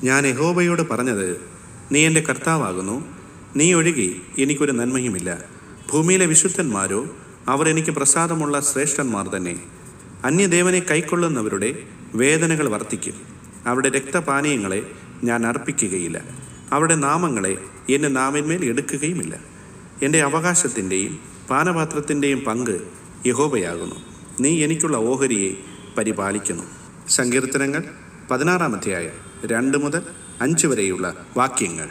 ഞാൻ യഹോവയോട് പറഞ്ഞത്, നീ എൻ്റെ കർത്താവാകുന്നു, നീ ഒഴികെ എനിക്കൊരു നന്മയുമില്ല. ഭൂമിയിലെ വിശുദ്ധന്മാരോ അവർ എനിക്ക് പ്രസാദമുള്ള ശ്രേഷ്ഠന്മാർ തന്നെ. അന്യദേവനെ കൈക്കൊള്ളുന്നവരുടെ വേദനകൾ വർദ്ധിക്കും. അവരുടെ രക്തപാനീയങ്ങളെ ഞാൻ അർപ്പിക്കുകയില്ല, അവരുടെ നാമങ്ങളെ എൻ്റെ നാവിന്മേൽ എടുക്കുകയുമില്ല. എൻ്റെ അവകാശത്തിൻ്റെയും പാനപാത്രത്തിൻ്റെയും പങ്ക് യഹോവയാകുന്നു. നീ എനിക്കുള്ള ഓഹരിയെ പരിപാലിക്കുന്നു. സങ്കീർത്തനങ്ങൾ 16-ാം അധ്യായം 2 മുതൽ 5 വരെയുള്ള വാക്യങ്ങൾ.